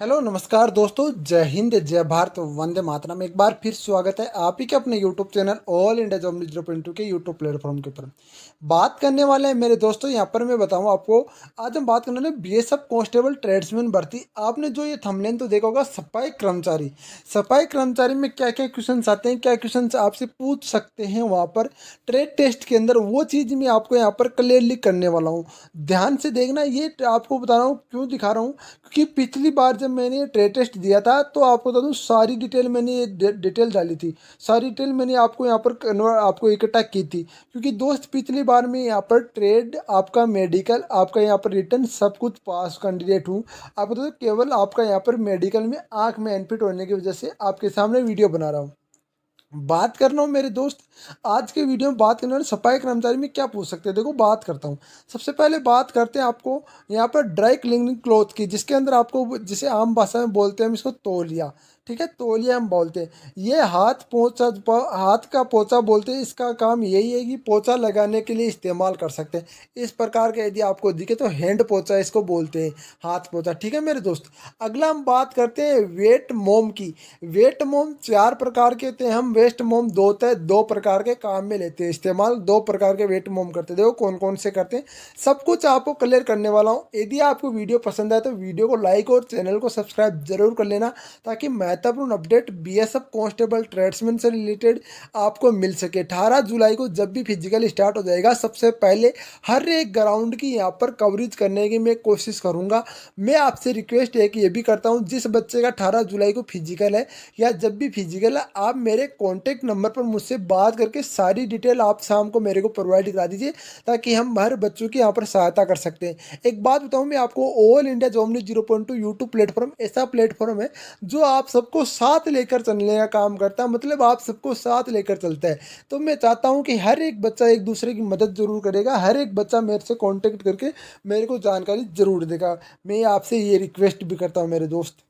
Hello नमस्कार दोस्तों, जय हिंद जय भारत वंदे मातरम। एक बार फिर स्वागत है आप ही के अपने YouTube channel all India job news 0.2 के यूट्यूब प्लेटफॉर्म के ऊपर। बात करने वाले हैं मेरे दोस्तों, यहाँ पर मैं बताऊँ आपको। आज हम बात करने वाले बीएसएफ कांस्टेबल ट्रेड्समैन भर्ती। आपने जो ये थंबनेल तो देखा होगा, सफाई कर्मचारी। सफाई कर्मचारी में क्या क्या क्वेश्चन आते हैं, क्या क्वेश्चन आपसे पूछ सकते हैं वहाँ पर ट्रेड टेस्ट के अंदर, वो चीज़ मैं आपको यहाँ पर क्लियरली करने वाला हूँ। ध्यान से देखना, ये आपको बता रहा हूँ क्यों दिखा रहा हूँ, क्योंकि पिछली बार जब मैंने ट्रेड टेस्ट दिया था तो आपको बता दूं, सारी डिटेल मैंने ये डिटेल डाली थी। सारी डिटेल मैंने आपको यहाँ पर आपको इकट्ठा की थी, क्योंकि दोस्त पिछली बार में यहाँ पर ट्रेड, आपका मेडिकल, आपका यहाँ पर रिटर्न सब कुछ पास कैंडिडेट हूँ। आपको तो केवल आपका यहाँ पर मेडिकल में आँख में एनफिट होने की वजह से आपके सामने वीडियो बना रहा हूँ। बात कर रहा हूँ मेरे दोस्त, आज के वीडियो में बात करने वाले सफाई कर्मचारी में क्या पूछ सकते हैं। देखो बात करता हूँ। सबसे पहले बात करते हैं आपको यहाँ पर ड्राई क्लीनिंग क्लॉथ की, जिसके अंदर आपको, जिसे आम भाषा में बोलते हैं हम इसको तौलिया। ठीक है, तौलिया हम बोलते हैं। ये हाथ पोंछा, हाथ का पोंछा बोलते हैं। इसका काम यही है कि पोंछा लगाने के लिए इस्तेमाल कर सकते हैं। इस प्रकार का यदि आपको दिखे तो हैंड पोंछा इसको बोलते हैं, हाथ पोंछा। ठीक है मेरे दोस्त, अगला हम बात करते हैं वेट मोम की। वेट मोम चार प्रकार के होते हैं। हम वेस्ट मोम दो प्रकार के काम में लेते हैं इस्तेमाल। दो प्रकार के वेट मोम करते हैं। देखो कौन कौन से करते हैं, सब कुछ आपको क्लियर करने वाला हूँ। यदि आपको वीडियो पसंद आए तो वीडियो को लाइक और चैनल को सब्सक्राइब जरूर कर लेना, ताकि महत्वपूर्ण अपडेट बीएसएफ कांस्टेबल ट्रेड्समैन से रिलेटेड आपको मिल सके। 18 जुलाई को जब भी फिजिकल स्टार्ट हो जाएगा, सबसे पहले हर एक ग्राउंड की यहाँ पर कवरेज करने की मैं कोशिश करूँगा। मैं आपसे रिक्वेस्ट है कि ये भी करता हूँ, जिस बच्चे का 18 जुलाई को फिजिकल है या जब भी फिजिकल है, आप मेरे कॉन्टैक्ट नंबर पर मुझसे बात करके सारी डिटेल आप शाम को मेरे को प्रोवाइड करा दीजिए, ताकि हम हर बच्चों की यहाँ पर सहायता कर सकते हैं। एक बात बताऊँ मैं आपको, all India job news 0.2 YouTube platform ऐसा प्लेटफॉर्म है जो आप सबको साथ लेकर चलने का काम करता है। मतलब आप सबको साथ लेकर चलता है। तो मैं चाहता हूँ कि हर एक बच्चा एक दूसरे की मदद जरूर करेगा, हर एक बच्चा मेरे से कॉन्टेक्ट करके मेरे को जानकारी जरूर देगा। मैं आपसे ये रिक्वेस्ट भी करता हूँ मेरे दोस्त।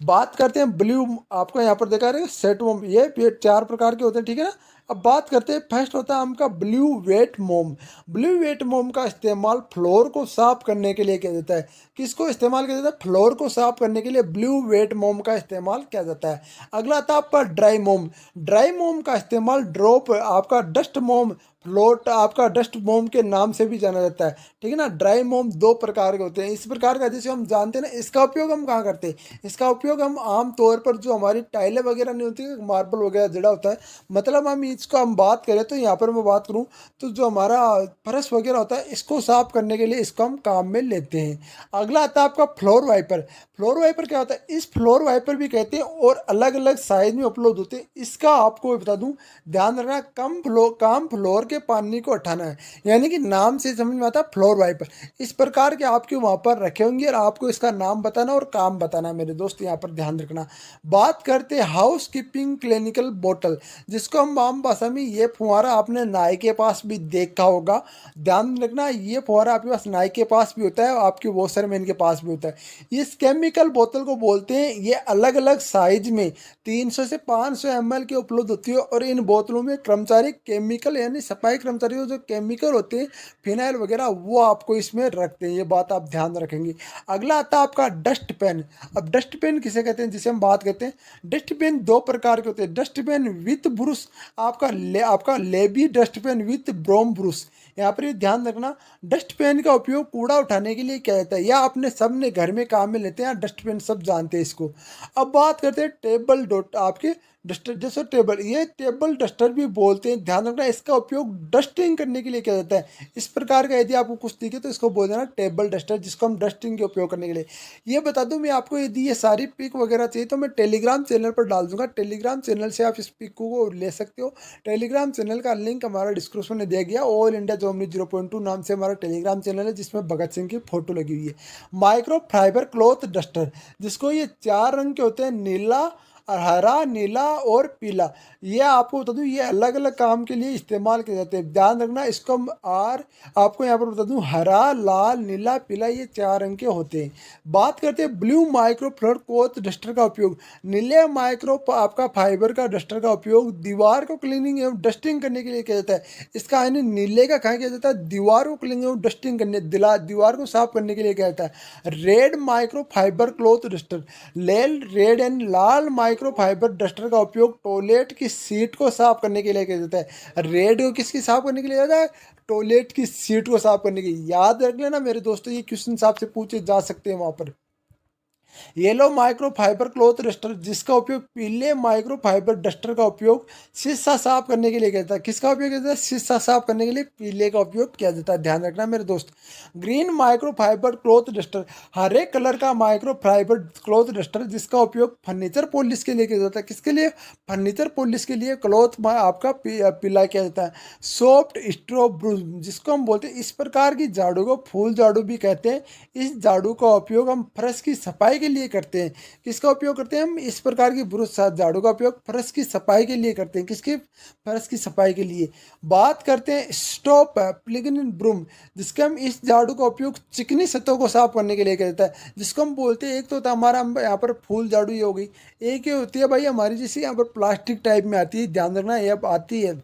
बात करते हैं ब्लू, आपको यहाँ पर देखा रहेगा सेट मोम, ये चार प्रकार के होते हैं। ठीक है ना। अब बात करते हैं, फर्स्ट होता है आपका ब्लू वेट मोम। ब्लू वेट मोम का इस्तेमाल फ्लोर को साफ करने के लिए किया जाता है। किसको इस्तेमाल किया जाता है? फ्लोर को साफ करने के लिए ब्लू वेट मोम का इस्तेमाल किया जाता है। अगला आता है आपका ड्राई मोम। ड्राई मोम का इस्तेमाल ड्रॉप, आपका डस्ट मोम, फ्लोट, आपका डस्ट मोम के नाम से भी जाना जाता है। ठीक है ना। ड्राई मोम दो प्रकार के होते हैं। इस प्रकार का जैसे हम जानते हैं ना, इसका उपयोग हम कहाँ करते हैं? इसका उपयोग हम आम तौर पर जो हमारी टाइलें वगैरह नहीं होती, मार्बल वगैरह जड़ा होता है, मतलब हम इसको हम बात करें तो यहाँ पर मैं बात करूँ तो जो हमारा फर्श वगैरह होता है, इसको साफ करने के लिए इसको हम काम में लेते हैं। अगला आता है आपका फ्लोर वाइपर। फ्लोर वाइपर क्या होता है? इस फ्लोर वाइपर भी कहते हैं और अलग अलग साइज में उपलब्ध होते हैं। इसका आपको बता दूं, ध्यान रखना, काम फ्लोर के पानी को हटाना है, यानी कि नाम से समझ में आता है फ्लोर वाइपर। इस प्रकार के आपके वहाँ पर रखे होंगे और आपको इसका नाम बताना और काम बताना। मेरे दोस्त यहाँ पर ध्यान रखना। बात करते हैं हाउस कीपिंग क्लिनिकल बोतल, जिसको हम आम भाषा में, ये फुहारा आपने नाई के पास भी देखा होगा। ध्यान रखना, ये फुहारा आपके पास नाई के पास भी होता है, आपके वॉशरमैन के पास भी होता है। इस केमिकल बोतल को बोलते हैं, ये अलग अलग साइज में 300 से 500 ml की उपलब्ध होती है। और इन बोतलों में कर्मचारी केमिकल, यानी सफाई कर्मचारियों जो केमिकल होते हैं, फिनाइल वगैरह, वो आपको इसमें रखते हैं। ये बात आप ध्यान रखेंगे। अगला आता है आपका डस्ट पेन। अब डस्ट पेन किसे कहते हैं, जिसे हम बात करते हैं, डस्ट पेन दो प्रकार के होते हैं। डस्ट पेन विथ ब्रुश, आपका लेबी डस्ट पेन विथ ब्रोम ब्रुश। यहाँ पर ये ध्यान रखना, डस्ट पेन का उपयोग कूड़ा उठाने के लिए किया जाता है, या अपने सब ने घर में काम में लेते हैं। डस्ट पेन सब जानते हैं इसको। अब बात करते हैं टेबल डॉट, आपके डस्टर, जैसे टेबल, ये टेबल डस्टर भी बोलते हैं। ध्यान रखना, इसका उपयोग डस्टिंग करने के लिए किया जाता है। इस प्रकार का यदि आपको कुछ दिखे तो इसको बोल देना टेबल डस्टर, जिसको हम डस्टिंग के उपयोग करने के लिए। ये बता दूं मैं आपको, यदि ये सारी पिक वगैरह चाहिए तो मैं टेलीग्राम चैनल पर डाल दूंगा। टेलीग्राम चैनल से आप इस पिक को ले सकते हो। टेलीग्राम चैनल का लिंक हमारा डिस्क्रिप्शन में दिया गया। ऑल इंडिया जॉब न्यूज़ 0.2 नाम से हमारा टेलीग्राम चैनल है, जिसमें भगत सिंह की फोटो लगी हुई है। माइक्रो फाइबर क्लॉथ डस्टर, जिसको ये चार रंग के होते हैं, नीला, और हरा, नीला और पीला, ये आपको बता दूं ये अलग अलग काम के लिए इस्तेमाल किए जाते हैं। ध्यान रखना इसको हम और आपको यहाँ पर बता दूं हरा, लाल, नीला, पीला ये 4 रंग के होते हैं। बात करते हैं blue micro floor cloth duster का उपयोग। नीले माइक्रो आपका फाइबर का डस्टर का उपयोग दीवार को क्लीनिंग एवं डस्टिंग करने के लिए किया जाता है। इसका यानी नीले का कहा किया जाता है दीवार को क्लीनिंग एवं डस्टिंग करने दीवार को साफ करने के लिए किया जाता है। Red micro fibre cloth duster, red and Lal micro fibre duster का उपयोग टॉयलेट की सीट को साफ करने के लिए किया जाता है। रेड को किसकी साफ करने के लिए जाता है? टॉयलेट की सीट को साफ करने के लिए। याद रख लेना मेरे दोस्तों, ये क्वेश्चन आपसे पूछे जा सकते हैं वहां पर। Yellow micro fibre cloth duster, जिसका उपयोग पीले माइक्रो फाइबर डस्टर का उपयोग शीशा साफ करने के लिए किया जाता है। किसका उपयोग किया जाता है? शीशा साफ करने के लिए पीले का उपयोग किया जाता है। ध्यान रखना मेरे दोस्त। Green micro fibre cloth duster, हरे कलर का माइक्रो फाइबर क्लॉथ डस्टर जिसका उपयोग फर्नीचर पॉलिश के लिए किया जाता है। किसके लिए? फर्नीचर पॉलिश के लिए क्लॉथ आपका पीला किया जाता है। सॉफ्ट स्ट्रॉ ब्रूम, जिसको हम बोलते हैं इस प्रकार की झाड़ू को फूल झाड़ू भी कहते हैं। इस झाड़ू का उपयोग हम फर्श की सफाई के लिए करते हैं। किसका उपयोग करते हैं हम? इस प्रकार की ब्रुश झाड़ू का उपयोग फर्श की सफाई के लिए करते हैं। किसकी? फर्श की सफाई के लिए। बात करते हैं स्टॉप प्लिगन ब्रूम, जिसके हम इस झाड़ू का उपयोग चिकनी सतहों को साफ करने के लिए करता है। जिसको हम बोलते हैं एक तो होता है हमारा यहाँ पर फूल झाड़ू ये हो गई, एक ये होती है भाई हमारी जैसी यहाँ पर प्लास्टिक टाइप में आती है। ध्यान रखना ये अब आती है।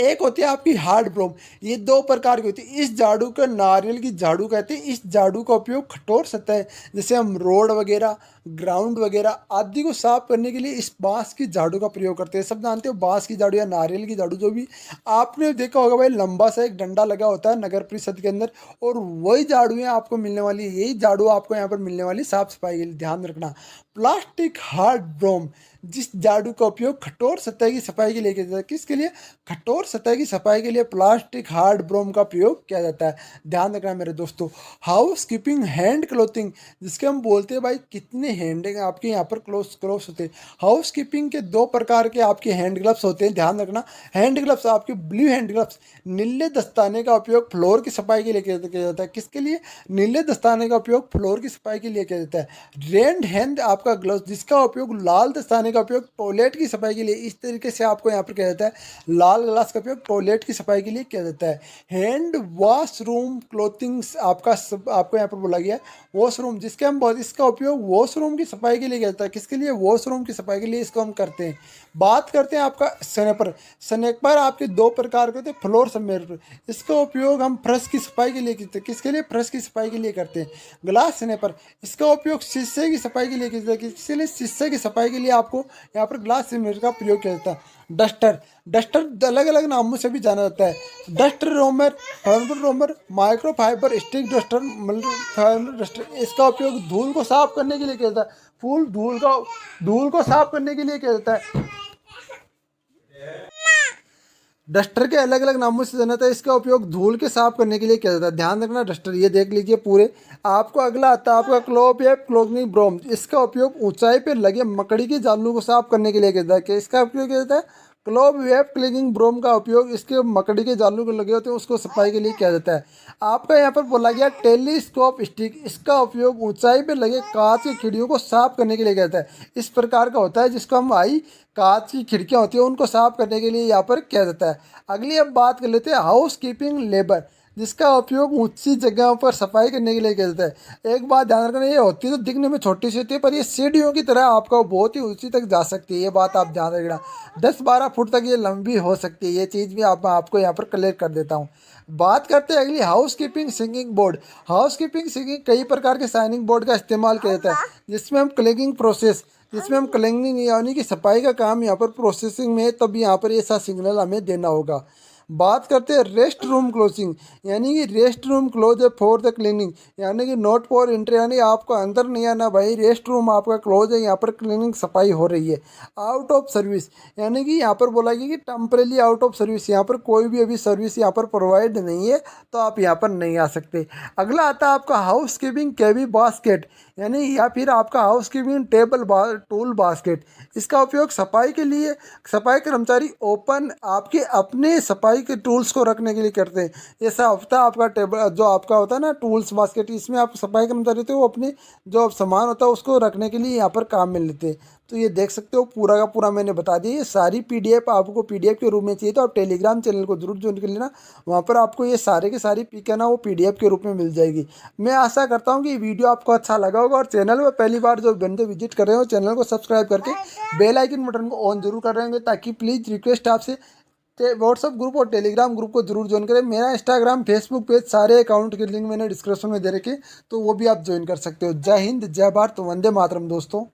एक होती है आपकी हार्ड ब्रोम, ये 2 प्रकार की होती है। इस झाड़ू को नारियल की झाड़ू कहते हैं। इस झाड़ू का उपयोग कठोर सतह जैसे हम रोड वगैरह, ग्राउंड वगैरह आदि को साफ करने के लिए इस बांस की झाड़ू का प्रयोग करते हैं। सब जानते हो बांस की झाड़ू या नारियल की झाड़ू, जो भी आपने देखा होगा भाई लंबा सा एक डंडा लगा होता है नगर परिषद के अंदर, और वही झाड़ू है आपको मिलने वाली, यही झाड़ू आपको यहाँ पर मिलने वाली साफ सफाई के लिए। ध्यान रखना। प्लास्टिक हार्ड ब्रोम, जिस झाड़ू का उपयोग कठोर सतह की सफाई के लिए किया जाता है। किसके लिए? कठोर सतह की सफाई के लिए प्लास्टिक हार्ड ब्रोम का प्रयोग किया जाता है। ध्यान रखना मेरे दोस्तों। हाउस कीपिंग हैंड क्लोथिंग, जिसके हम बोलते हैं भाई कितने हैंड आपके यहाँ पर क्लोथ्स होते हैं। हाउस कीपिंग के 2 प्रकार के आपके हैंड ग्लव्स होते हैं। ध्यान रखना। हैंड ग्लव्स आपके ब्लू हैंड ग्लव्स, नीले दस्ताने का उपयोग फ्लोर की सफाई के लिए किया जाता है। किसके लिए? नीले दस्ताने का उपयोग फ्लोर की सफाई के लिए किया जाता है। रेड हैंड आपका ग्लव्स, जिसका उपयोग लाल दस्ताने का उपयोग टॉयलेट की सफाई के लिए, इस तरीके से आपको यहाँ पर किया जाता है। लाल ग्लास का उपयोग टॉयलेट की सफाई के लिए किया जाता है। हैंड वॉशरूम क्लोथिंग आपको यहाँ पर बोला गया है। वॉशरूम, जिसके हम इसका उपयोग वॉशरूम की सफाई के लिए किया जाता है। किसके लिए? वॉशरूम की सफाई के लिए इसको हम करते हैं। बात करते हैं आपका स्नैपर। स्नैपर आपके 2 प्रकार के होते हैं। फ्लोर स्नैपर, इसका उपयोग हम फर्श की सफाई के लिए करते हैं। किसके लिए? फर्श की सफाई के लिए करते हैं। ग्लास स्नैपर, इसका उपयोग शीशे की सफाई के लिए किया जाता है। किसके लिए? शीशे की सफाई के लिए आपको यहाँ पर ग्लास स्नैपर का प्रयोग किया जाता है। डस्टर, डस्टर अलग अलग नामों से भी जाना जाता है। डस्ट रोमर, फर्मल रोमर, micro fibre stick duster, fibre duster, इसका उपयोग धूल को साफ करने के लिए किया जाता है। धूल को साफ करने के लिए किया जाता है। डस्टर के अलग अलग नामों से जाना था। इसका उपयोग धूल के साफ करने के लिए किया जाता है। ध्यान रखना डस्टर, ये देख लीजिए पूरे। आपको अगला आता है आपका क्लोप या क्लोनिंग ब्रोम, इसका उपयोग ऊंचाई पे लगे मकड़ी के जालों को साफ करने के लिए किया जाता है। इसका उपयोग किया जाता है क्लोब वेब क्लीनिंग ब्रोम का उपयोग इसके मकड़ी के जालों को लगे होते हैं उसको सफाई के लिए किया जाता है। आपका यहाँ पर बोला गया टेलीस्कोप स्टिक, इसका उपयोग ऊंचाई पे लगे कांच की खिड़कियों को साफ करने के लिए किया जाता है। इस प्रकार का होता है जिसको हम कांच की खिड़कियाँ होती हैं उनको साफ करने के लिए यहाँ पर किया जाता है। अगली अब बात कर लेते हैं हाउस कीपिंग लेबर, जिसका उपयोग ऊंची जगहों पर सफाई करने के लिए किया जाता है। एक बात ध्यान रखना, ये होती है तो दिखने में छोटी सी होती है पर ये सीढ़ियों की तरह आपका बहुत ही ऊंची तक जा सकती है। ये बात आप ध्यान रखना। 10-12 फुट तक ये लंबी हो सकती है। ये चीज़ भी आपको यहाँ पर क्लियर कर देता हूँ। बात करते हैं अगली house keeping singing board. House keeping singing कई प्रकार के साइनिंग बोर्ड का इस्तेमाल किया जाता है जिसमें हम क्लीनिंग यानी कि सफाई का काम यहाँ पर प्रोसेसिंग में, तब यहाँ पर ऐसा सिग्नल हमें देना होगा। बात करते हैं रेस्ट रूम क्लोजिंग, यानी कि रेस्ट रूम क्लोज है फॉर द क्लीनिंग, यानी कि नॉट फॉर एंट्री, यानी आपको अंदर नहीं आना भाई, रेस्ट रूम आपका क्लोज है, यहाँ पर क्लीनिंग सफाई हो रही है। आउट ऑफ सर्विस, यानी कि यहाँ पर बोला गया कि टेम्परेली आउट ऑफ सर्विस, यहाँ पर कोई भी अभी सर्विस यहाँ पर प्रोवाइड नहीं है तो आप यहाँ पर नहीं आ सकते। अगला आता है आपका हाउस कीपिंग कैबी बास्केट, यानी या फिर आपका हाउस कीपिंग टूल बास्केट। इसका उपयोग सफाई के लिए, सफाई कर्मचारी ओपन आपके अपने सफाई सफाई के टूल्स को रखने के लिए करते हैं। ऐसा हफ्ता आपका टेबल जो आपका होता है ना टूल्स बास्केट, इसमें आप सफाई कर्मचारी होते हैं वो अपने जो सामान होता है उसको रखने के लिए यहाँ पर काम में लेते हैं। तो ये देख सकते हो पूरा का पूरा मैंने बता दिया। ये सारी पीडीएफ आपको पीडीएफ के रूप में चाहिए तो आप टेलीग्राम चैनल को जरूर ज्वाइन कर लेना। वहाँ पर आपको ये सारे के सारी पिक है ना वो पीडीएफ के रूप में मिल जाएगी। मैं आशा करता हूँ कि ये वीडियो आपको अच्छा लगा होगा, और चैनल में पहली बार जो बंदे विजिट कर रहे हो चैनल को सब्सक्राइब करके बेल आइकन बटन को ऑन जरूर कर रहे होंगे, ताकि प्लीज़ रिक्वेस्ट आपसे व्हाट्सअप ग्रुप और टेलीग्राम ग्रुप को जरूर ज्वाइन करें। मेरा इंस्टाग्राम फेसबुक पेज सारे अकाउंट के लिंक मैंने डिस्क्रिप्शन में दे रखे, तो वो भी आप ज्वाइन कर सकते हो। जय हिंद, जय भारत, वंदे मातरम दोस्तों।